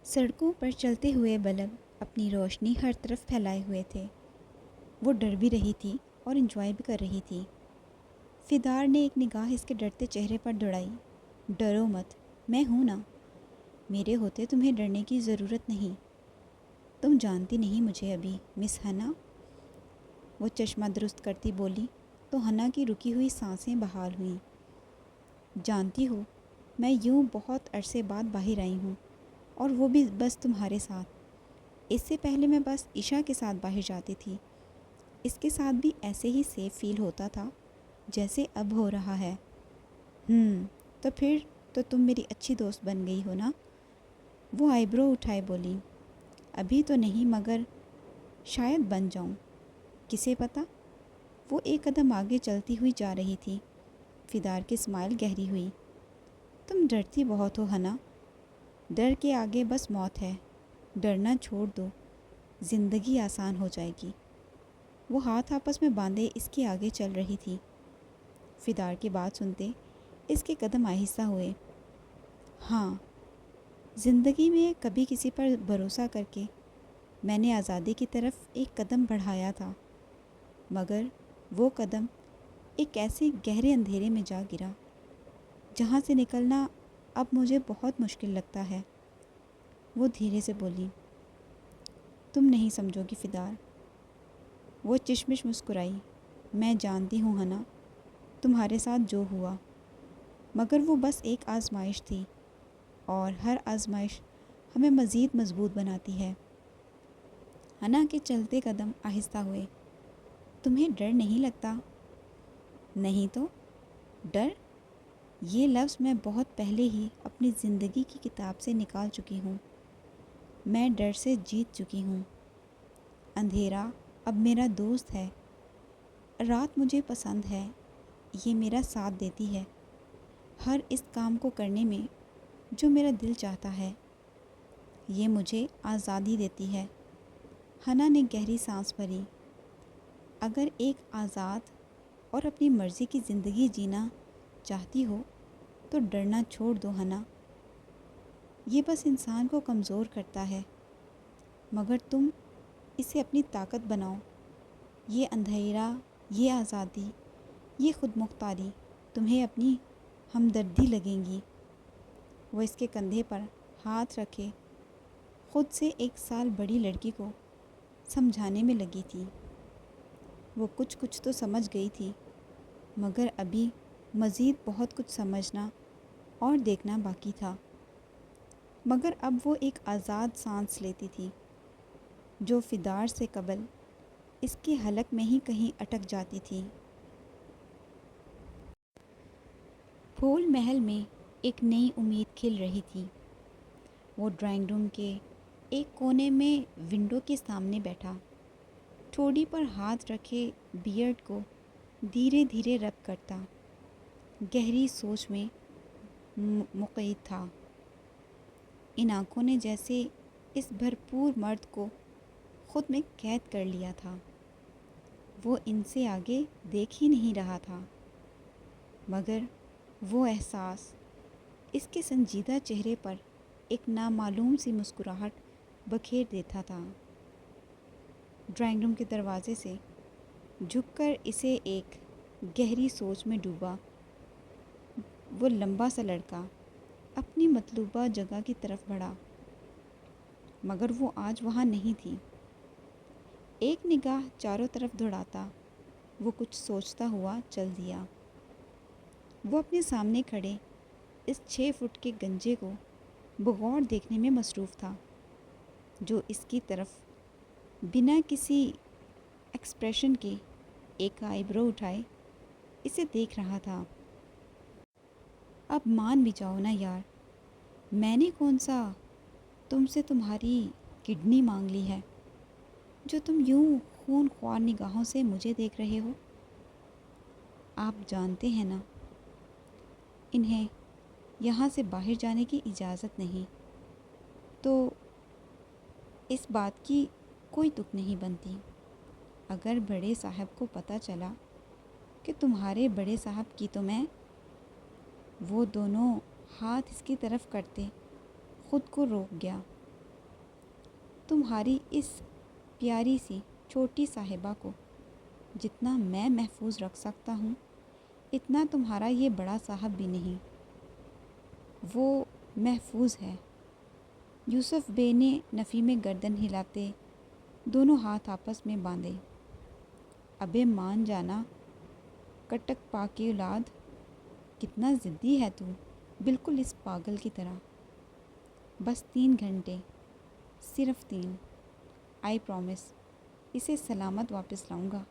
سڑکوں پر چلتے ہوئے بلب اپنی روشنی ہر طرف پھیلائے ہوئے تھے۔ وہ ڈر بھی رہی تھی اور انجوائے بھی کر رہی تھی۔ فدار نے ایک نگاہ اس کے ڈرتے چہرے پر دوڑائی۔ ڈرو مت، میں ہوں نا، میرے ہوتے تمہیں ڈرنے کی ضرورت نہیں۔ تم جانتی نہیں مجھے ابھی، مس ہنا، وہ چشمہ درست کرتی بولی تو ہنا کی رکی ہوئی سانسیں بحال ہوئیں۔ جانتی ہو، میں یوں بہت عرصے بعد باہر آئی ہوں، اور وہ بھی بس تمہارے ساتھ۔ اس سے پہلے میں بس عشاء کے ساتھ باہر جاتی تھی۔ اس کے ساتھ بھی ایسے ہی سیف فیل ہوتا تھا جیسے اب ہو رہا ہے۔ تو پھر تو تم میری اچھی دوست بن گئی ہو نا؟ وہ آئی برو اٹھائے بولی۔ ابھی تو نہیں، مگر شاید بن جاؤں، کسے پتہ؟ وہ ایک قدم آگے چلتی ہوئی جا رہی تھی۔ فدار کی اسمائل گہری ہوئی۔ تم ڈرتی بہت ہو ہنا، ڈر کے آگے بس موت ہے۔ ڈرنا چھوڑ دو، زندگی آسان ہو جائے گی۔ وہ ہاتھ آپس میں باندھے اس کے آگے چل رہی تھی۔ فدار کی بات سنتے اس کے قدم آہستہ ہوئے۔ ہاں، زندگی میں کبھی کسی پر بھروسہ کر کے میں نے آزادی کی طرف ایک قدم بڑھایا تھا، مگر وہ قدم ایک ایسے گہرے اندھیرے میں جا گرا جہاں سے نکلنا اب مجھے بہت مشکل لگتا ہے۔ وہ دھیرے سے بولی۔ تم نہیں سمجھو گی فدار، وہ چشمش مسکرائی۔ میں جانتی ہوں ہنا، تمہارے ساتھ جو ہوا، مگر وہ بس ایک آزمائش تھی، اور ہر آزمائش ہمیں مزید مضبوط بناتی ہے۔ ہنا کے چلتے قدم آہستہ ہوئے۔ تمہیں ڈر نہیں لگتا؟ نہیں تو، ڈر، یہ لفظ میں بہت پہلے ہی اپنی زندگی کی کتاب سے نکال چکی ہوں۔ میں ڈر سے جیت چکی ہوں۔ اندھیرا اب میرا دوست ہے، رات مجھے پسند ہے، یہ میرا ساتھ دیتی ہے ہر اس کام کو کرنے میں جو میرا دل چاہتا ہے۔ یہ مجھے آزادی دیتی ہے۔ ہنا نے گہری سانس بھری۔ اگر ایک آزاد اور اپنی مرضی کی زندگی جینا چاہتی ہو تو ڈرنا چھوڑ دو ہنا۔ یہ بس انسان کو کمزور کرتا ہے، مگر تم اسے اپنی طاقت بناؤ۔ یہ اندھیرا، یہ آزادی، یہ خود مختاری تمہیں اپنی ہمدردی لگیں گی۔ وہ اس کے کندھے پر ہاتھ رکھے خود سے 1 سال بڑی لڑکی کو سمجھانے میں لگی تھی۔ وہ کچھ تو سمجھ گئی تھی، مگر ابھی مزید بہت کچھ سمجھنا اور دیکھنا باقی تھا۔ مگر اب وہ ایک آزاد سانس لیتی تھی جو فدار سے قبل اس کے حلق میں ہی کہیں اٹک جاتی تھی۔ پھول محل میں ایک نئی امید کھل رہی تھی۔ وہ ڈرائنگ روم کے ایک کونے میں ونڈو کے سامنے بیٹھا، ٹھوڑی پر ہاتھ رکھے بیئرڈ کو دھیرے دھیرے رب کرتا، گہری سوچ میں مقید تھا۔ ان آنکھوں نے جیسے اس بھرپور مرد کو خود میں قید کر لیا تھا۔ وہ ان سے آگے دیکھ ہی نہیں رہا تھا، مگر وہ احساس اس کے سنجیدہ چہرے پر ایک نامعلوم سی مسکراہٹ بکھیر دیتا تھا۔ ڈرائنگ روم کے دروازے سے جھک کر اسے ایک گہری سوچ میں ڈوبا وہ لمبا سا لڑکا اپنی مطلوبہ جگہ کی طرف بڑھا، مگر وہ آج وہاں نہیں تھی۔ ایک نگاہ چاروں طرف دوڑاتا وہ کچھ سوچتا ہوا چل دیا۔ وہ اپنے سامنے کھڑے اس 6 فٹ کے گنجے کو بغور دیکھنے میں مصروف تھا، جو اس کی طرف بنا کسی ایکسپریشن کے ایک آئی برو اٹھائے اسے دیکھ رہا تھا۔ اب مان بھی جاؤ نا یار، میں نے کون سا تم سے تمہاری کڈنی مانگ لی ہے جو تم یوں خون خوار نگاہوں سے مجھے دیکھ رہے ہو؟ آپ جانتے ہیں نا، انہیں یہاں سے باہر جانے کی اجازت نہیں، تو اس بات کی کوئی تک نہیں بنتی۔ اگر بڑے صاحب کو پتہ چلا کہ تمہارے بڑے صاحب کی، تو میں… وہ دونوں ہاتھ اس کی طرف کرتے خود کو روک گیا۔ تمہاری اس پیاری سی چھوٹی صاحبہ کو جتنا میں محفوظ رکھ سکتا ہوں اتنا تمہارا یہ بڑا صاحب بھی نہیں۔ وہ محفوظ ہے۔ یوسف بے نے نفی میں گردن ہلاتے دونوں ہاتھ آپس میں باندھے۔ ابے مان جانا کٹک پا کی اولاد، کتنا ضدی ہے تو، بالکل اس پاگل کی طرح۔ بس 3 گھنٹے، صرف 3، آئی پرومس اسے سلامت واپس لاؤں گا،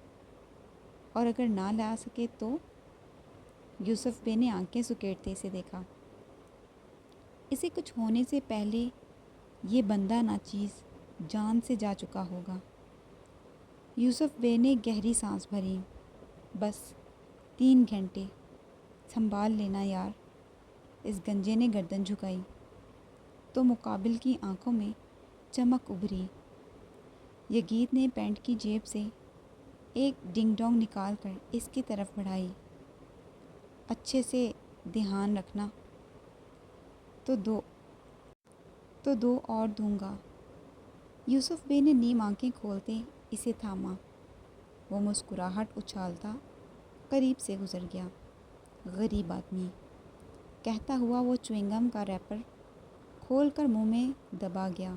اور اگر نہ لا سکے تو؟ یوسف بے نے آنکھیں سکیڑتے اسے دیکھا۔ اسے کچھ ہونے سے پہلے یہ بندہ ناچیز جان سے جا چکا ہوگا۔ یوسف بے نے گہری سانس بھری۔ بس 3 گھنٹے، سنبھال لینا یار۔ اس گنجے نے گردن جھکائی تو مقابل کی آنکھوں میں چمک ابھری۔ یگید نے پینٹ کی جیب سے ایک ڈنگ ڈونگ نکال کر اس کی طرف بڑھائی۔ اچھے سے دھیان رکھنا، تو دو اور دوں گا۔ یوسف بے نے نیم آنکھیں کھولتے اسے تھاما۔ وہ مسکراہٹ اچھالتا قریب سے گزر گیا۔ غریب آدمی، کہتا ہوا وہ چوئنگم کا ریپر کھول کر منہ میں دبا گیا۔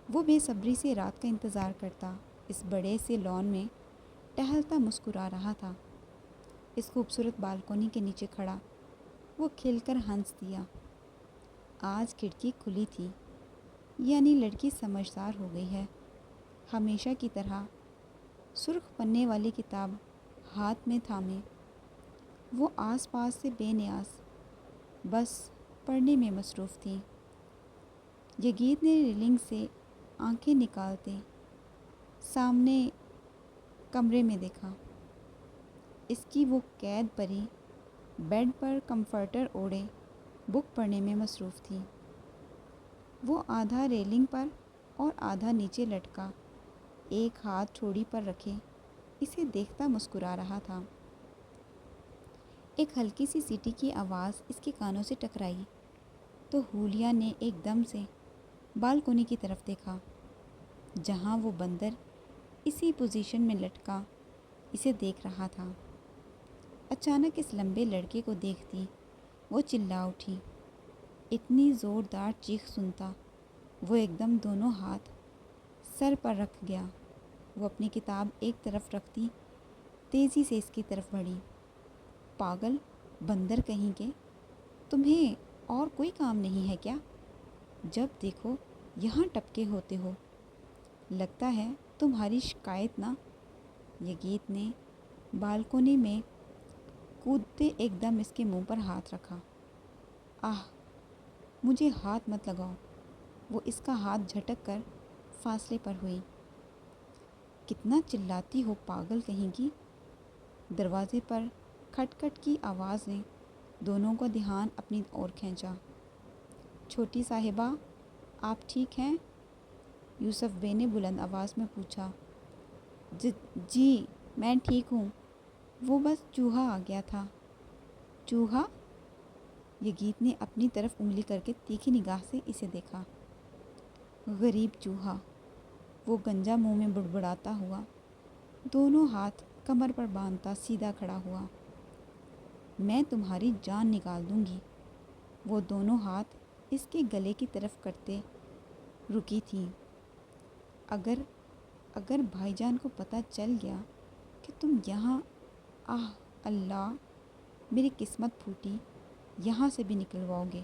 وہ بے صبری سے رات کا انتظار کرتا اس بڑے سے لان میں ٹہلتا مسکرا رہا تھا۔ اس خوبصورت بالکونی کے نیچے کھڑا وہ کھل کر ہنس دیا۔ آج کھڑکی کھلی تھی، یعنی لڑکی سمجھدار ہو گئی ہے۔ ہمیشہ کی طرح سرخ پنے والی کتاب ہاتھ میں تھامے وہ آس پاس سے بے نیاز بس پڑھنے میں مصروف تھی۔ یگید نے ریلنگ سے آنکھیں نکالتے سامنے کمرے میں دیکھا۔ اس کی وہ قید پری بیڈ پر کمفرٹر اوڑھے بک پڑھنے میں مصروف تھی۔ وہ آدھا ریلنگ پر اور آدھا نیچے لٹکا ایک ہاتھ ٹھوڑی پر رکھے اسے دیکھتا مسکرا رہا تھا۔ ایک ہلکی سی سیٹی کی آواز اس کے کانوں سے ٹکرائی تو حولیہ نے ایک دم سے بالکونی کی طرف دیکھا، جہاں وہ بندر اسی پوزیشن میں لٹکا اسے دیکھ رہا تھا۔ اچانک اس لمبے لڑکے کو دیکھتی وہ چلا اٹھی۔ اتنی زوردار چیخ سنتا وہ ایک دم دونوں ہاتھ سر پر رکھ گیا۔ وہ اپنی کتاب ایک طرف رکھتی تیزی سے اس کی طرف بڑھی۔ پاگل بندر کہیں کے، تمہیں اور کوئی کام نہیں ہے کیا؟ جب دیکھو یہاں ٹپکے ہوتے ہو، لگتا ہے تمہاری شکایت نہ۔ یگید نے بالکونی میں کودتے ایک دم اس کے منہ پر ہاتھ رکھا۔ آہ، مجھے ہاتھ مت لگاؤ۔ وہ اس کا ہاتھ جھٹک کر فاصلے پر ہوئی۔ کتنا چلاتی ہو پاگل کہیں کی۔ دروازے پر کھٹ کھٹ کی آواز نے دونوں کا دھیان اپنی اور کھینچا۔ چھوٹی صاحبہ، آپ ٹھیک ہیں؟ یوسف بے نے بلند آواز میں پوچھا۔ جی میں ٹھیک ہوں، وہ بس چوہا آ گیا تھا۔ چوہا؟ یگید نے اپنی طرف انگلی کر کے تیکھی نگاہ سے اسے دیکھا۔ غریب چوہا، وہ گنجا منہ میں بڑبڑاتا ہوا دونوں ہاتھ کمر پر باندھتا سیدھا کھڑا ہوا۔ میں تمہاری جان نکال دوں گی۔ وہ دونوں ہاتھ اس کے گلے کی طرف کرتے رکی تھی۔ اگر بھائی جان کو پتہ چل گیا کہ تم یہاں، آہ اللہ، میری قسمت پھوٹی، یہاں سے بھی نکلواؤ گے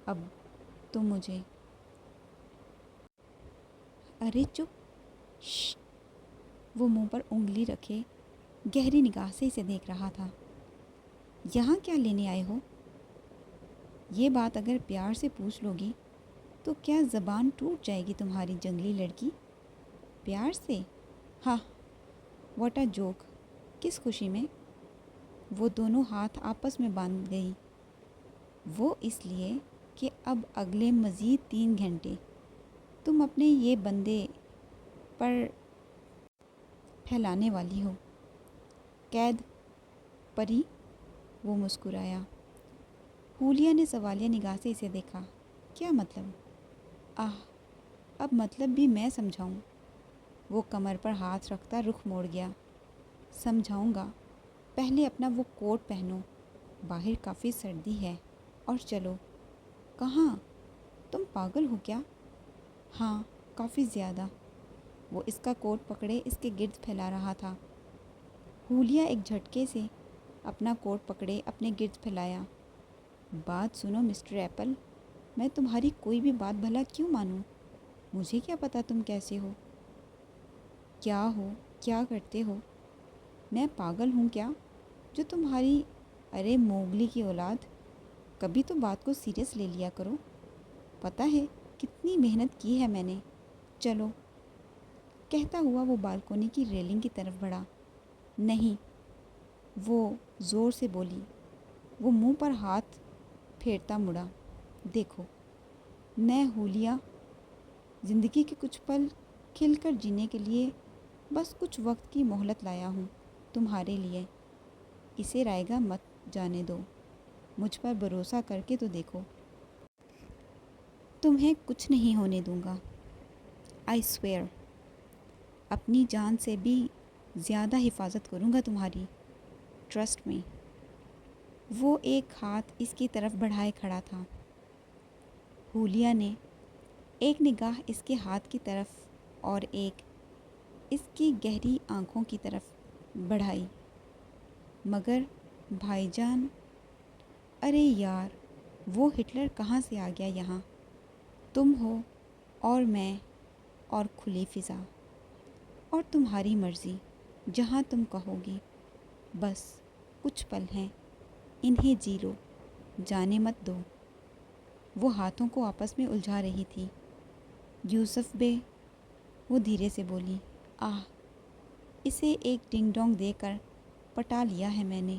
اب تم مجھے۔ ارے چپ، شش۔ وہ منہ پر انگلی رکھے گہری نگاہ سے اسے دیکھ رہا تھا۔ یہاں کیا لینے آئے ہو؟ یہ بات اگر پیار سے پوچھ لو گی تو کیا زبان ٹوٹ جائے گی تمہاری جنگلی لڑکی؟ پیار سے؟ ہاں، واٹ اے جوک۔ کس خوشی میں؟ وہ دونوں ہاتھ آپس میں باندھ گئی۔ وہ اس لیے کہ اب اگلے مزید 3 گھنٹے تم اپنے یہ بندے پر پھیلانے والی ہو۔ قید پری؟ وہ مسکرایا۔ حولیہ نے سوالیہ نگاہ سے اسے دیکھا۔ کیا مطلب؟ آہ، اب مطلب بھی میں سمجھاؤں؟ وہ کمر پر ہاتھ رکھتا رخ موڑ گیا۔ سمجھاؤں گا، پہلے اپنا وہ کوٹ پہنو، باہر کافی سردی ہے، اور چلو۔ کہاں؟ تم پاگل ہو کیا؟ ہاں، کافی زیادہ۔ وہ اس کا کوٹ پکڑے اس کے گرد پھیلا رہا تھا۔ ہولیا ایک جھٹکے سے اپنا کوٹ پکڑے اپنے گرد پھیلایا۔ بات سنو مسٹر ایپل، میں تمہاری کوئی بھی بات بھلا کیوں مانوں؟ مجھے کیا پتہ تم کیسے ہو، کیا کرتے ہو؟ میں پاگل ہوں کیا جو تمہاری؟ ارے موگلی کی اولاد، کبھی تو بات کو سیریس لے لیا کرو۔ پتہ ہے کتنی محنت کی ہے میں نے۔ چلو، کہتا ہوا وہ بالکونی کی ریلنگ کی طرف بڑھا۔ نہیں، وہ زور سے بولی۔ وہ منہ پر ہاتھ پھیرتا مڑا۔ دیکھو، میں ہولیا، زندگی کے کچھ پل کھل کر جینے کے لیے بس کچھ وقت کی مہلت لایا ہوں تمہارے لیے۔ اسے رائے گا مت جانے دو، مجھ پر بھروسہ کر کے تو دیکھو۔ تمہیں کچھ نہیں ہونے دوں گا، آئی سویئر۔ اپنی جان سے بھی زیادہ حفاظت کروں گا تمہاری، ٹرسٹ می۔ وہ ایک ہاتھ اس کی طرف بڑھائے کھڑا تھا۔ ہولیا نے ایک نگاہ اس کے ہاتھ کی طرف اور ایک اس کی گہری آنکھوں کی طرف بڑھائی۔ مگر بھائی جان، ارے یار، وہ ہٹلر کہاں سے آ گیا یہاں؟ تم ہو اور میں اور کھلی فضا، اور تمہاری مرضی، جہاں تم کہو گی۔ بس کچھ پل ہیں، انہیں جی لو، جانے مت دو۔ وہ ہاتھوں کو آپس میں الجھا رہی تھی۔ یوسف بے، وہ دھیرے سے بولی، آہ، اسے ایک ڈنگ ڈونگ دے کر پٹا لیا ہے میں نے،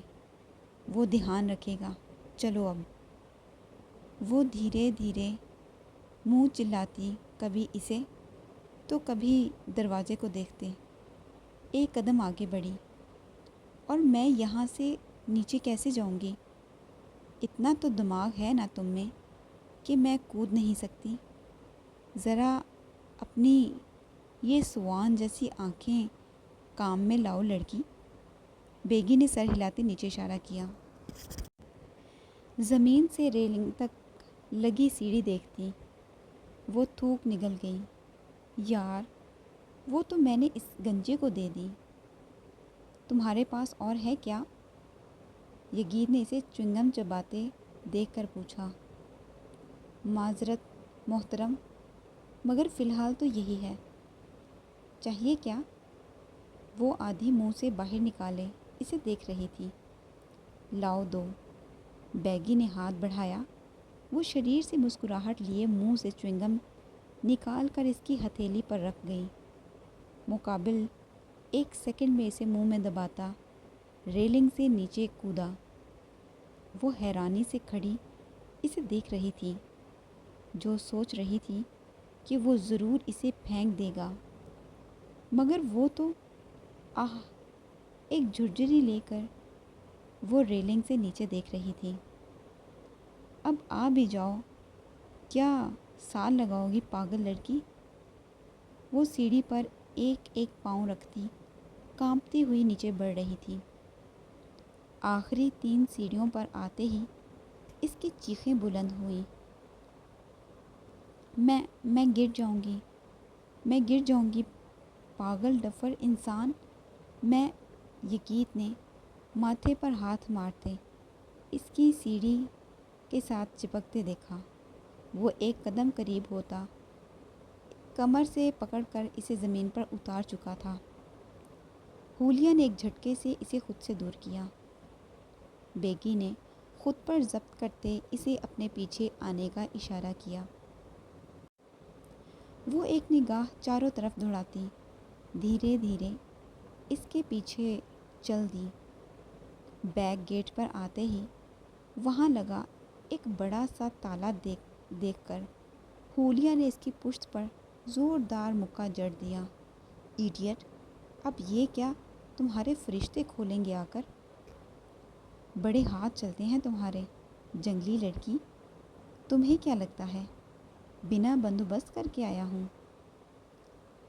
وہ دھیان رکھے گا۔ چلو اب۔ وہ دھیرے دھیرے منہ چلاتی، کبھی اسے تو کبھی دروازے کو دیکھتے، ایک قدم آگے بڑھی۔ اور میں یہاں سے نیچے کیسے جاؤں گی؟ اتنا تو دماغ ہے نا تم میں کہ میں کود نہیں سکتی؟ ذرا اپنی یہ سوان جیسی آنکھیں کام میں لاؤ لڑکی۔ بیگی نے سر ہلاتے نیچے اشارہ کیا۔ زمین سے ریلنگ تک لگی سیڑھی دیکھتی وہ تھوک نگل گئی۔ یار، وہ تو میں نے اس گنجے کو دے دی۔ تمہارے پاس اور ہے کیا؟ یگید نے اسے چنگم چباتے دیکھ کر پوچھا۔ معذرت محترم، مگر فی الحال تو یہی ہے۔ چاہیے کیا؟ وہ آدھی منہ سے باہر نکالے اسے دیکھ رہی تھی۔ لاؤ دو۔ بیگی نے ہاتھ بڑھایا۔ وہ شریر سے مسکراہٹ لیے منہ سے چوئنگم نکال کر اس کی ہتھیلی پر رکھ گئی۔ مقابل ایک سیکنڈ میں اسے منہ میں دباتا ریلنگ سے نیچے کودا۔ وہ حیرانی سے کھڑی اسے دیکھ رہی تھی، جو سوچ رہی تھی کہ وہ ضرور اسے پھینک دے گا، مگر وہ تو ایک جھرجھری لے کر وہ ریلنگ سے نیچے دیکھ رہی تھی۔ اب آ بھی جاؤ، کیا سال لگاؤ گی پاگل لڑکی؟ وہ سیڑھی پر ایک ایک پاؤں رکھتی کانپتی ہوئی نیچے بڑھ رہی تھی۔ آخری 3 سیڑھیوں پر آتے ہی اس کی چیخیں بلند ہوئیں۔ میں گر جاؤں گی، میں گر جاؤں گی، پاگل ڈفر انسان میں۔ یگید نے ماتھے پر ہاتھ مارتے اس کی سیڑھی کے ساتھ چپکتے دیکھا۔ وہ ایک قدم قریب ہوتا کمر سے پکڑ کر اسے زمین پر اتار چکا تھا۔ ہولیا نے ایک جھٹکے سے اسے خود سے دور کیا۔ بیگی نے خود پر ضبط کرتے اسے اپنے پیچھے آنے کا اشارہ کیا۔ وہ ایک نگاہ چاروں طرف دوڑاتی دھیرے دھیرے اس کے پیچھے چل دی۔ بیک گیٹ پر آتے ہی وہاں لگا ایک بڑا سا تالا دیکھ کر ہولیا نے اس کی پشت پر زوردار مکہ جڑ دیا۔ ایڈیٹ، اب یہ کیا تمہارے فرشتے کھولیں گے آ کر؟ بڑے ہاتھ چلتے ہیں تمہارے، جنگلی لڑکی۔ تمہیں کیا لگتا ہے بنا بندوبست کر کے آیا ہوں؟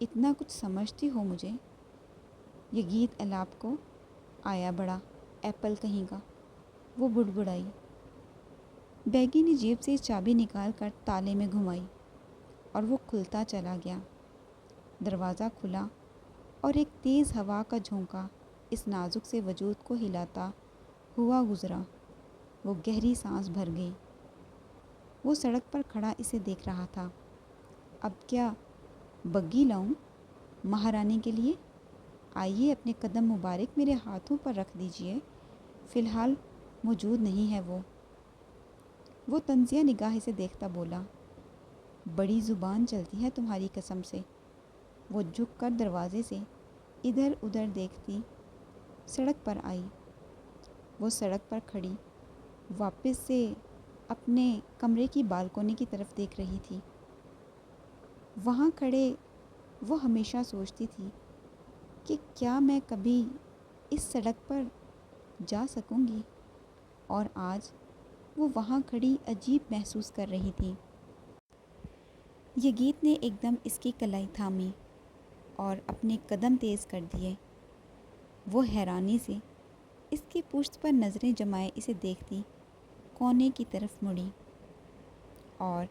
اتنا کچھ سمجھتی ہو مجھے؟ یہ گیت الاپ کو آیا بڑا ایپل کہیں کا، وہ بڑبڑائی۔ بیگی نے جیب سے چابی نکال کر تالے میں گھمائی اور وہ کھلتا چلا گیا۔ دروازہ کھلا اور ایک تیز ہوا کا جھونکا اس نازک سے وجود کو ہلاتا ہوا گزرا۔ وہ گہری سانس بھر گئی۔ وہ سڑک پر کھڑا اسے دیکھ رہا تھا۔ اب کیا بگی لاؤں مہارانی کے لیے؟ آئیے اپنے قدم مبارک میرے ہاتھوں پر رکھ دیجئے، فی الحال موجود نہیں ہے وہ طنزیہ نگاہ سے دیکھتا بولا، بڑی زبان چلتی ہے تمہاری قسم سے۔ وہ جھک کر دروازے سے ادھر ادھر دیکھتی سڑک پر آئی۔ وہ سڑک پر کھڑی واپس سے اپنے کمرے کی بالکونی کی طرف دیکھ رہی تھی۔ وہاں کھڑے وہ ہمیشہ سوچتی تھی کہ کیا میں کبھی اس سڑک پر جا سکوں گی، اور آج وہ وہاں کھڑی عجیب محسوس کر رہی تھی۔ یہ گیت نے ایک دم اس کی کلائی تھامی اور اپنے قدم تیز کر دیے۔ وہ حیرانی سے اس کی پشت پر نظریں جمائے اسے دیکھتی کونے کی طرف مڑی اور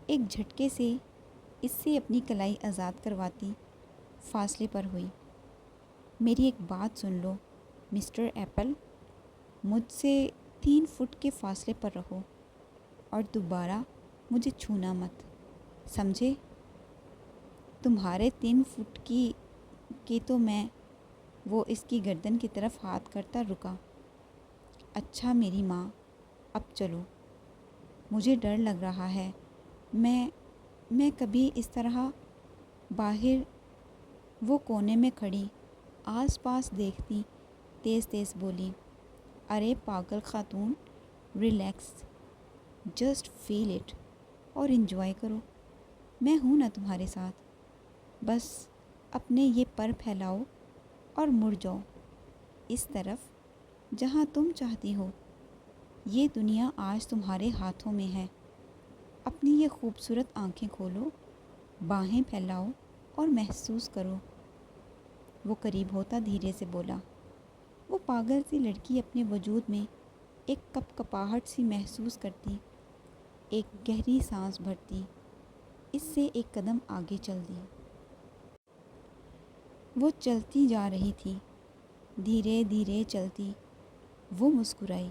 ایک جھٹکے سے اس سے اپنی کلائی آزاد کرواتی فاصلے پر ہوئی۔ میری ایک بات سن لو مسٹر ایپل، مجھ سے 3 فٹ کے فاصلے پر رہو اور دوبارہ مجھے چھونا مت، سمجھے؟ تمہارے 3 فٹ کی تو میں، وہ اس کی گردن کی طرف ہاتھ کرتا رکا۔ اچھا میری ماں، اب چلو، مجھے ڈر لگ رہا ہے، میں کبھی اس طرح باہر۔ وہ کونے میں کھڑی آس پاس دیکھتی تیز تیز بولی، ارے پاگل خاتون، ریلیکس، جسٹ فیل اٹ اور انجوائے کرو، میں ہوں نا تمہارے ساتھ۔ بس اپنے یہ پر پھیلاؤ اور مڑ جاؤ اس طرف جہاں تم چاہتی ہو۔ یہ دنیا آج تمہارے ہاتھوں میں ہے۔ اپنی یہ خوبصورت آنکھیں کھولو، باہیں پھیلاؤ اور محسوس کرو۔ وہ قریب ہوتا دھیرے سے بولا۔ وہ پاگل سی لڑکی اپنے وجود میں ایک کپ کپاہٹ سی محسوس کرتی، ایک گہری سانس بھرتی، اس سے ایک قدم آگے چل دی۔ وہ چلتی جا رہی تھی، دھیرے دھیرے چلتی۔ وہ مسکرائی۔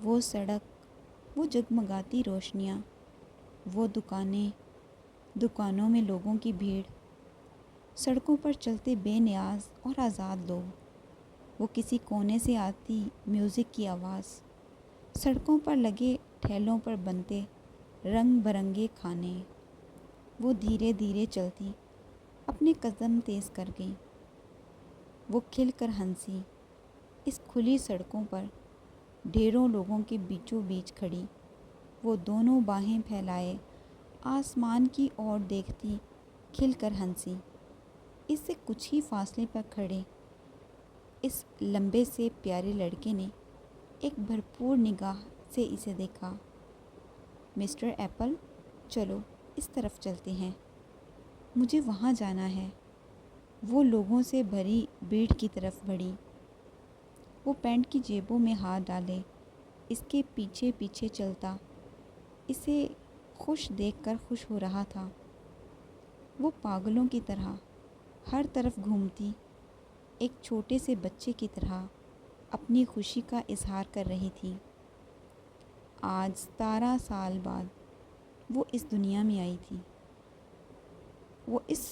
وہ سڑک، وہ جگمگاتی روشنیاں، وہ دکانیں، دکانوں میں لوگوں کی بھیڑ، سڑکوں پر چلتے بے نیاز اور آزاد لوگ، وہ کسی کونے سے آتی میوزک کی آواز، سڑکوں پر لگے ٹھیلوں پر بنتے رنگ برنگے کھانے۔ وہ دھیرے دھیرے چلتی، اپنے قدم تیز کر گئی۔ وہ کھل کر ہنسی۔ اس کھلی سڑکوں پر ڈھیروں لوگوں کے بیچوں بیچ کھڑی، وہ دونوں باہیں پھیلائے آسمان کی اور دیکھتی کھل کر ہنسی۔ اس سے کچھ ہی فاصلے پر کھڑے اس لمبے سے پیارے لڑکے نے ایک بھرپور نگاہ سے اسے دیکھا۔ مسٹر ایپل، چلو اس طرف چلتے ہیں، مجھے وہاں جانا ہے۔ وہ لوگوں سے بھری بھیڑ کی طرف بڑھی۔ وہ پینٹ کی جیبوں میں ہاتھ ڈالے اس کے پیچھے پیچھے چلتا، اسے خوش دیکھ کر خوش ہو رہا تھا۔ وہ پاگلوں کی طرح ہر طرف گھومتی، ایک چھوٹے سے بچے کی طرح اپنی خوشی کا اظہار کر رہی تھی۔ آج 17 سال بعد وہ اس دنیا میں آئی تھی۔ وہ اس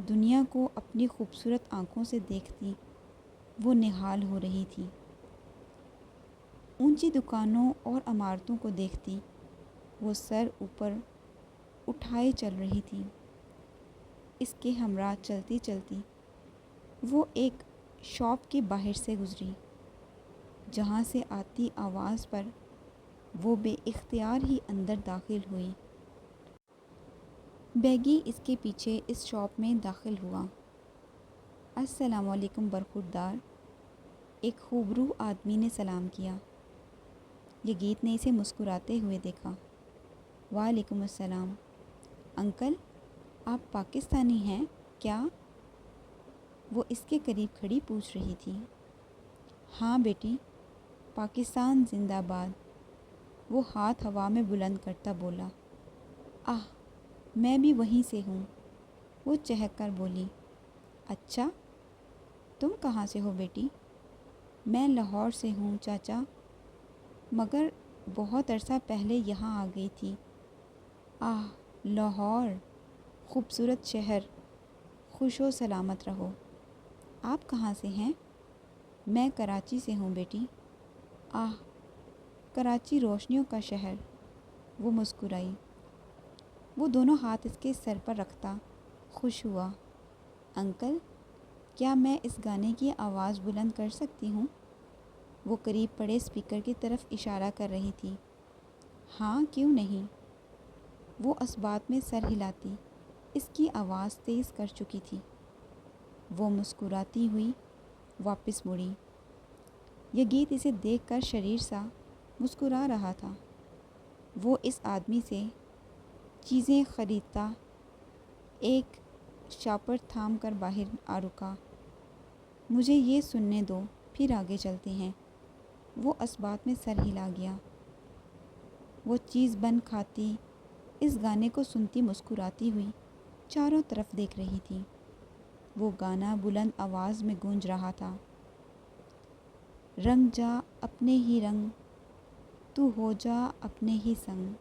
دنیا کو اپنی خوبصورت آنکھوں سے دیکھتی وہ نہال ہو رہی تھی۔ اونچی دکانوں اور عمارتوں کو دیکھتی وہ سر اوپر اٹھائے چل رہی تھی۔ اس کے ہمراہ چلتی چلتی وہ ایک شاپ کے باہر سے گزری، جہاں سے آتی آواز پر وہ بے اختیار ہی اندر داخل ہوئی۔ بیگی اس کے پیچھے اس شاپ میں داخل ہوا۔ السلام علیکم برخوردار، ایک خوبرو آدمی نے سلام کیا۔ یہ گیت نے اسے مسکراتے ہوئے دیکھا۔ وعلیکم السلام، انکل آپ پاکستانی ہیں؟ کیا؟ وہ اس کے قریب کھڑی پوچھ رہی تھی۔ ہاں بیٹی، پاکستان زندہ باد، وہ ہاتھ ہوا میں بلند کرتا بولا۔ آہ، میں بھی وہیں سے ہوں، وہ چہک کر بولی۔ اچھا، تم کہاں سے ہو بیٹی؟ میں لاہور سے ہوں چاچا، مگر بہت عرصہ پہلے یہاں آ گئی تھی۔ آہ، لاہور، خوبصورت شہر، خوش و سلامت رہو۔ آپ کہاں سے ہیں؟ میں کراچی سے ہوں بیٹی۔ آہ، کراچی روشنیوں کا شہر، وہ مسکرائی۔ وہ دونوں ہاتھ اس کے سر پر رکھتا خوش ہوا۔ انکل، کیا میں اس گانے کی آواز بلند کر سکتی ہوں؟ وہ قریب پڑے اسپیکر کی طرف اشارہ کر رہی تھی۔ ہاں، کیوں نہیں؟ وہ اس بات میں سر ہلاتی اس کی آواز تیز کر چکی تھی۔ وہ مسکراتی ہوئی واپس مڑی۔ یہ گیت اسے دیکھ کر شریر سا مسکرا رہا تھا۔ وہ اس آدمی سے چیزیں خریدتا ایک شاپر تھام کر باہر آ رکا۔ مجھے یہ سننے دو، پھر آگے چلتے ہیں۔ وہ اس بات میں سر ہلا گیا۔ وہ چیز بن کھاتی اس گانے کو سنتی مسکراتی ہوئی چاروں طرف دیکھ رہی تھی۔ وہ گانا بلند آواز میں گونج رہا تھا۔ رنگ جا اپنے ہی رنگ، تو ہو جا اپنے ہی سنگ،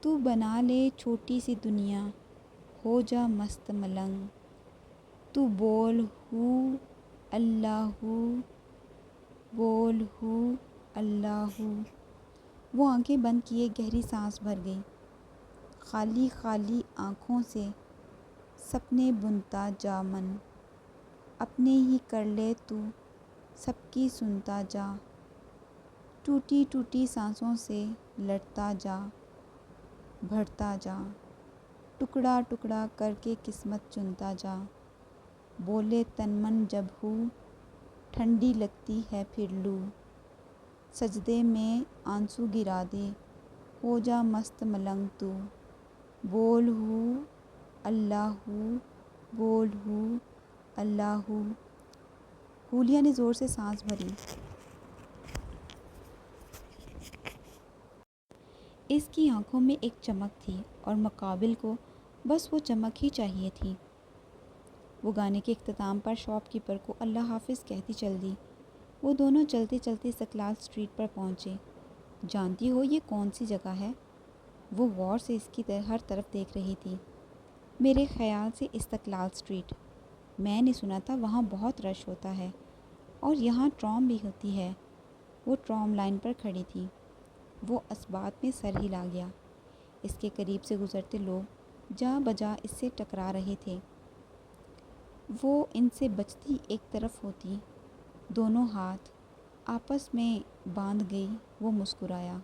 تو بنا لے چھوٹی سی دنیا، ہو جا مست ملنگ، تو بول ہو اللہ ہو، بول ہو اللہ ہو۔ وہ آنکھیں بند کیے گہری سانس بھر گئی۔ خالی خالی آنکھوں سے سپنے بنتا جا من، اپنے ہی کر لے تو سب کی سنتا جا، ٹوٹی ٹوٹی سانسوں سے لڑتا جا، بڑھتا جا، ٹکڑا ٹکڑا کر کے قسمت چنتا جا، بولے تن من جب ہو، ٹھنڈی لگتی ہے پھر لو، سجدے میں آنسو گرا دے، ہو جا مست ملنگ تو، بول ہو اللہ ہو، بول ہو اللہ ہو۔ حولیہ نے زور سے سانس بھری۔ اس کی آنکھوں میں ایک چمک تھی اور مقابل کو بس وہ چمک ہی چاہیے تھی۔ وہ گانے کے اختتام پر شاپ کیپر کو اللہ حافظ کہتی چل دی۔ وہ دونوں چلتے چلتے استقلال اسٹریٹ پر پہنچے۔ جانتی ہو یہ کون سی جگہ ہے؟ وہ غور سے اس کی ہر طرف دیکھ رہی تھی۔ میرے خیال سے استقلال اسٹریٹ۔ میں نے سنا تھا وہاں بہت رش ہوتا ہے، اور یہاں ٹرام بھی ہوتی ہے۔ وہ ٹرام لائن پر کھڑی تھی۔ وہ اس بات میں سر ہلا گیا۔ اس کے قریب سے گزرتے لوگ جا بجا اس سے ٹکرا رہے تھے۔ وہ ان سے بچتی ایک طرف ہوتی، دونوں ہاتھ آپس میں باندھ گئی۔ وہ مسکرایا۔